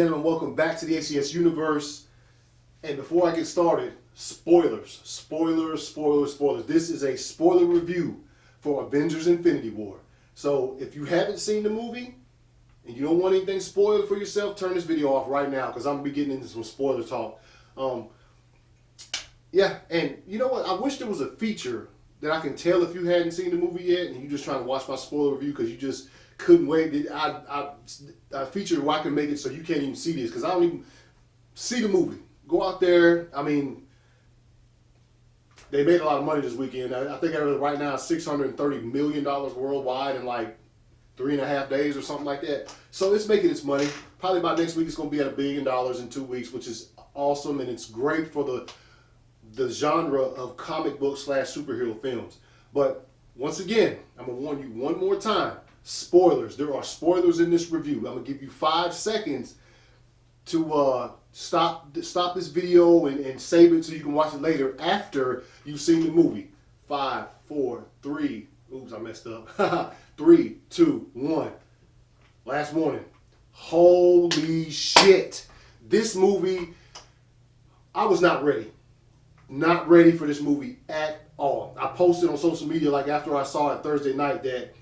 gentlemen, welcome back to the ACS Universe. And before I get started, spoilers. This is a spoiler review for Avengers Infinity War. So if you haven't seen the movie and you don't want anything spoiled for yourself, turn this video off right now because I'm going to be getting into some spoiler talk. Yeah, and you know what? I wish there was a feature that I can tell if you hadn't seen the movie yet and you're just trying to watch my spoiler review because you just couldn't wait. I featured where I can make it so you can't even see this because I don't even see the movie. Go out there. I mean, they made a lot of money this weekend. I think right now $630 million worldwide in like 3.5 days or something like that. So it's making its money. Probably by next week it's going to be at $1 billion in 2 weeks, which is awesome, and it's great for the genre of comic book / superhero films. But once again, I'm going to warn you one more time. Spoilers. There are spoilers in this review. I'm going to give you 5 seconds to stop this video and save it so you can watch it later after you've seen the movie. 5, 4, 3. Oops, I messed up. 3, 2, 1. Last warning. Holy shit. This movie, I was not ready. Not ready for this movie at all. I posted on social media like after I saw it Thursday night that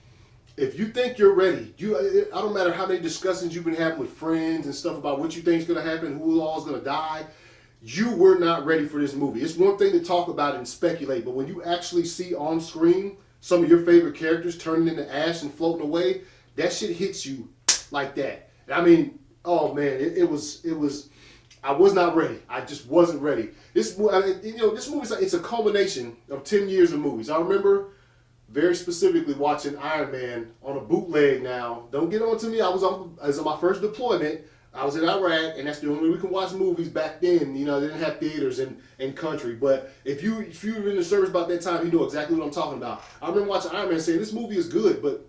if you think you're ready, I don't matter how many discussions you've been having with friends and stuff about what you think is going to happen, who all is going to die, you were not ready for this movie. It's one thing to talk about it and speculate, but when you actually see on screen some of your favorite characters turning into ash and floating away, that shit hits you like that. I mean, oh man, it was. I was not ready. I just wasn't ready. This movie, it's a culmination of 10 years of movies. I remember very specifically watching Iron Man on a bootleg now. Don't get on to me. I was on my first deployment. I was in Iraq, and that's the only way we can watch movies back then. You know, they didn't have theaters in country. But if you were in the service about that time, you know exactly what I'm talking about. I remember watching Iron Man saying, this movie is good, but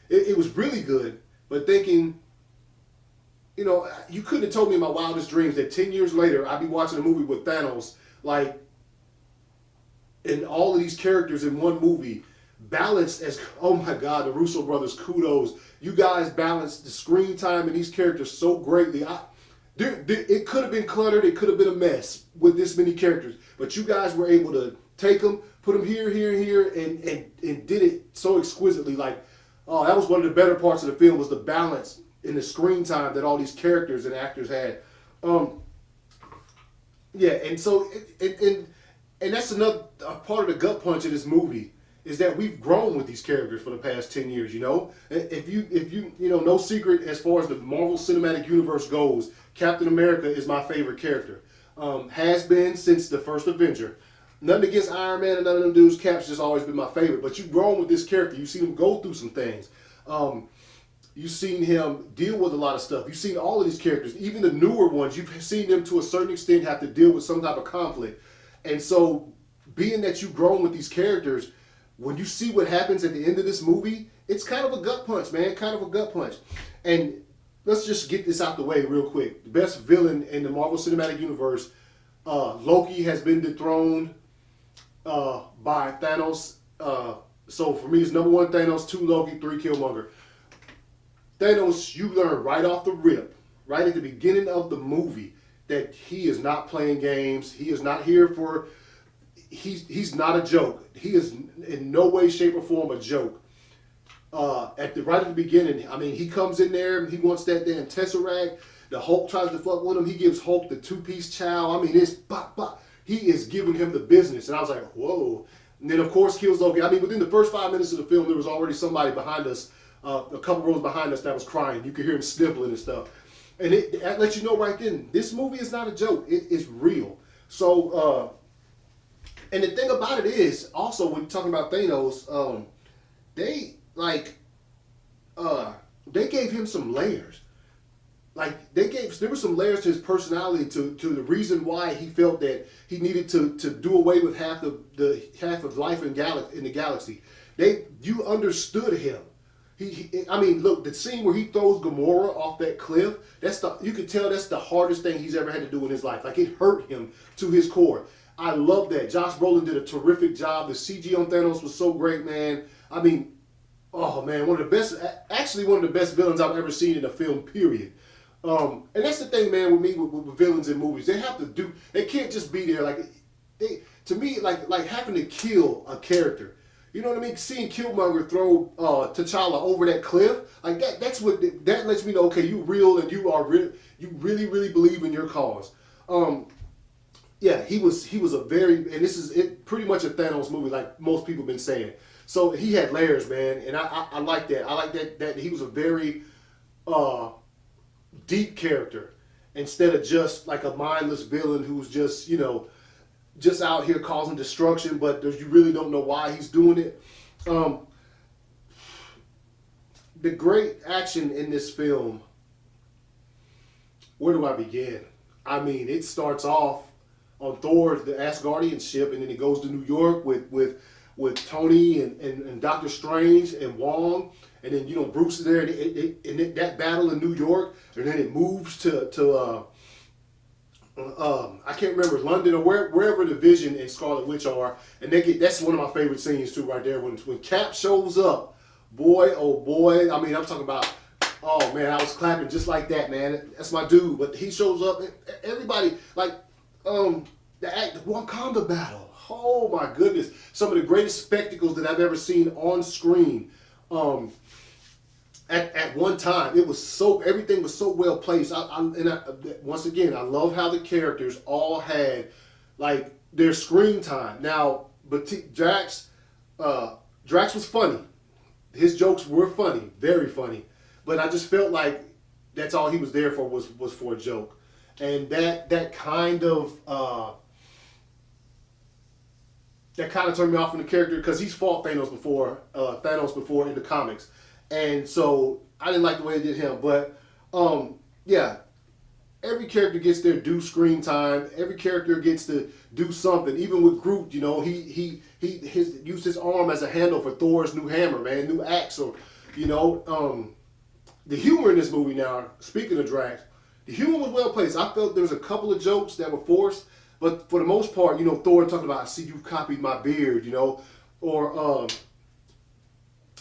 it was really good. But thinking, you know, you couldn't have told me in my wildest dreams that 10 years later, I'd be watching a movie with Thanos, like, and all of these characters in one movie, balanced as, oh my God, the Russo brothers, kudos. You guys balanced the screen time and these characters so greatly. It could have been cluttered. It could have been a mess with this many characters. But you guys were able to take them, put them here, and did it so exquisitely. Like, oh, that was one of the better parts of the film was the balance in the screen time that all these characters and actors had. Yeah, and so, and that's another part of the gut punch of this movie. Is that we've grown with these characters for the past 10 years, you know? If you no secret as far as the Marvel Cinematic Universe goes, Captain America is my favorite character. Has been since the first Avenger. Nothing against Iron Man and none of them dudes. Cap's just always been my favorite. But you've grown with this character. You've seen him go through some things. You've seen him deal with a lot of stuff. You've seen all of these characters, even the newer ones, you've seen them to a certain extent have to deal with some type of conflict. And so, being that you've grown with these characters, when you see what happens at the end of this movie, it's kind of a gut punch, man. Kind of a gut punch. And let's just get this out the way real quick. The best villain in the Marvel Cinematic Universe, Loki has been dethroned by Thanos. So for me, it's number 1 Thanos, 2 Loki, 3 Killmonger. Thanos, you learn right off the rip, right at the beginning of the movie, that he is not playing games. He is not here for... He's not a joke. He is in no way, shape, or form a joke. Right at the beginning, I mean, he comes in there and he wants that damn Tesseract. The Hulk tries to fuck with him. He gives Hulk the 2-piece chow. I mean, it's bop. He is giving him the business. And I was like, whoa. And then, of course, kills Loki. I mean, within the first 5 minutes of the film, there was already somebody behind us, a couple rows behind us that was crying. You could hear him sniffling and stuff. And it lets you know right then, this movie is not a joke. It is real. So, and the thing about it is, also when you're talking about Thanos, they gave him some layers. Like there were some layers to his personality to the reason why he felt that he needed to do away with half of life in the galaxy. You understood him. I mean, look, the scene where he throws Gamora off that cliff, you could tell that's the hardest thing he's ever had to do in his life. Like it hurt him to his core. I love that. Josh Brolin did a terrific job. The CG on Thanos was so great, man. I mean, oh man, one of the best villains I've ever seen in a film, period. And that's the thing, man, with me with villains in movies. They have to do. They can't just be there. Like they, to me, like having to kill a character. You know what I mean? Seeing Killmonger throw T'Challa over that cliff, like that. That's what that lets me know. Okay, you real and you are real. You really believe in your cause. Yeah, he was a very, and this is it pretty much a Thanos movie, like most people been saying. So he had layers, man, and I like that. I like that he was a very uh, deep character instead of just like a mindless villain who's just just out here causing destruction, but you really don't know why he's doing it. Um, the great action in this film. Where do I begin? I mean, it starts off on Thor, the Asgardian ship, and then it goes to New York with Tony and Doctor Strange and Wong, and then Bruce is there, and that battle in New York, and then it moves to I can't remember, London or wherever the Vision and Scarlet Witch are, and that's one of my favorite scenes too, right there when Cap shows up, boy oh boy, I mean I'm talking about. Oh man, I was clapping just like that, man. That's my dude. But he shows up, everybody like the Wakanda battle. Oh my goodness, some of the greatest spectacles that I've ever seen on screen. At one time, everything was so well placed. Once again, I love how the characters all had like their screen time. Now, but Drax was funny. His jokes were funny, very funny. But I just felt like that's all he was there for was for a joke, and that kind of turned me off from the character because he's fought Thanos before in the comics, and so I didn't like the way they did him. But yeah, every character gets their due screen time. Every character gets to do something. Even with Groot, he used his arm as a handle for Thor's new hammer, man, new axe, or the humor in this movie now, speaking of Drax, the humor was well placed. I felt there was a couple of jokes that were forced, but for the most part, Thor talking about, I see you copied my beard, or,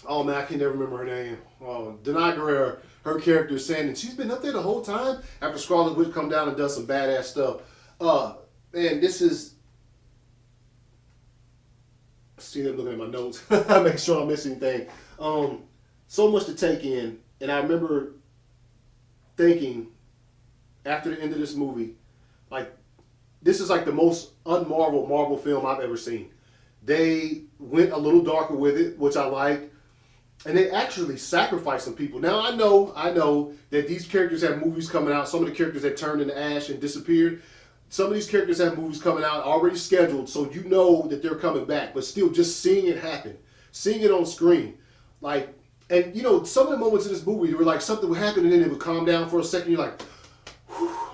oh man, I can never remember her name. Denai Guerrero, her character saying, and she's been up there the whole time after Scarlet Witch come down and does some badass stuff. Man, this is, see, I'm looking at my notes, make sure I don't miss anything. So much to take in. And I remember thinking after the end of this movie, like, this is like the most unmarveled Marvel film I've ever seen. They went a little darker with it, which I liked, and they actually sacrificed some people. Now I know that these characters have movies coming out. Some of the characters that turned into ash and disappeared. Some of these characters have movies coming out already scheduled, so you know that they're coming back. But still, just seeing it happen, seeing it on screen, like. And some of the moments in this movie, they were like something would happen and then it would calm down for a second. You're like,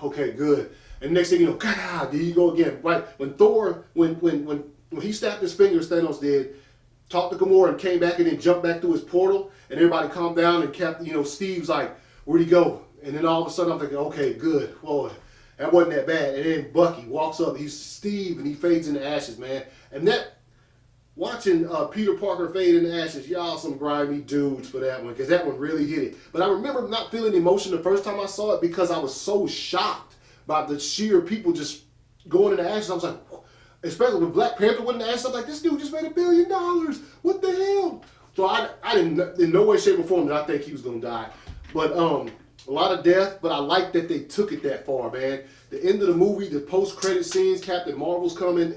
okay, good. And next thing you know, God, there you go again. Right when Thor, when he snapped his fingers, Thanos did, talked to Gamora and came back and then jumped back through his portal, and everybody calmed down and kept. Steve's like, where'd he go? And then all of a sudden I'm thinking, okay, good, Lord, that wasn't that bad. And then Bucky walks up, he's Steve, and he fades into ashes, man. And that. Watching Peter Parker fade into ashes, y'all some grimy dudes for that one, because that one really hit it. But I remember not feeling emotion the first time I saw it because I was so shocked by the sheer people just going into ashes. I was like, especially when Black Panther went into ashes, I was like, this dude just made $1 billion. What the hell? So I didn't, in no way, shape, or form did I think he was going to die. But a lot of death, but I like that they took it that far, man. The end of the movie, the post-credit scenes, Captain Marvel's coming,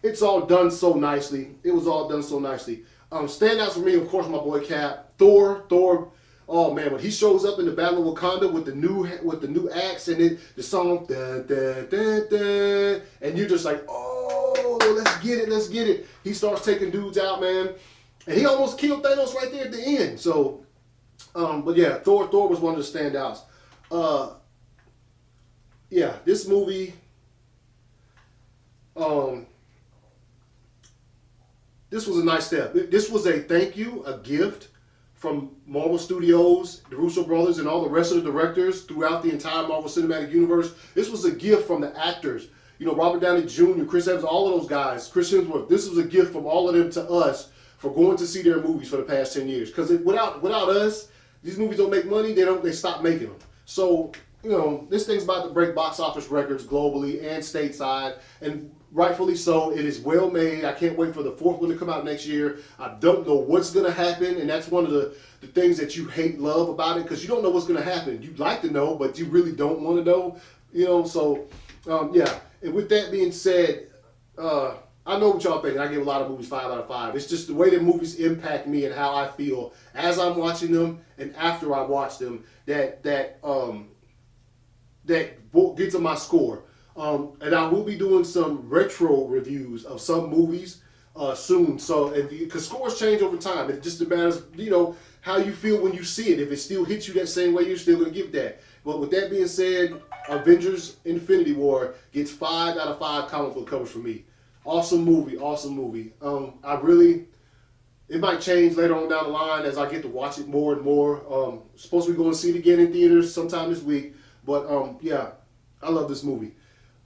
it's all done so nicely. It was all done so nicely. Standouts for me, of course, my boy Cap. Thor. Oh man, when he shows up in the Battle of Wakanda with the new axe and then the song, dun, dun, dun, dun, and you're just like, oh, let's get it. He starts taking dudes out, man, and he almost killed Thanos right there at the end. So, but yeah, Thor was one of the standouts. Yeah, this movie. This was a nice step. This was a thank you, a gift from Marvel Studios, the Russo brothers, and all the rest of the directors throughout the entire Marvel Cinematic Universe. This was a gift from the actors. Robert Downey Jr., Chris Evans, all of those guys, Chris Hemsworth. This was a gift from all of them to us for going to see their movies for the past 10 years. Because without us, these movies don't make money. They stop making them. So you know, this thing's about to break box office records globally and stateside, and rightfully so. It is well made. I can't wait for the fourth one to come out next year. I don't know what's going to happen, and that's one of the things that you love about it, because you don't know what's going to happen. You'd like to know, but you really don't want to know, you know, so, yeah. And with that being said, I know what y'all think. I give a lot of movies 5 out of 5. It's just the way that movies impact me and how I feel as I'm watching them and after I watch them that gets on my score. And I will be doing some retro reviews of some movies soon. So, because scores change over time, it just matters, you know, how you feel when you see it. If it still hits you that same way, you're still gonna give that. But with that being said, Avengers: Infinity War gets 5 out of 5 comic book covers for me. Awesome movie, awesome movie. It might change later on down the line as I get to watch it more and more. Supposed to be going to see it again in theaters sometime this week. But yeah, I love this movie.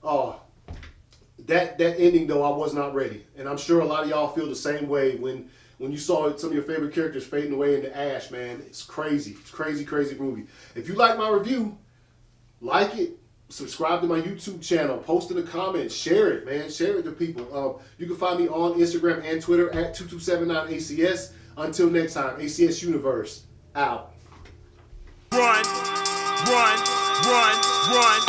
That ending though, I was not ready, and I'm sure a lot of y'all feel the same way when you saw some of your favorite characters fading away into ash. Man, it's crazy. It's crazy, crazy movie. If you like my review, like it. Subscribe to my YouTube channel, post in the comments, share it, man. Share it to people. You can find me on Instagram and Twitter at 2279ACS. Until next time, ACS Universe, out. Run, run, run, run.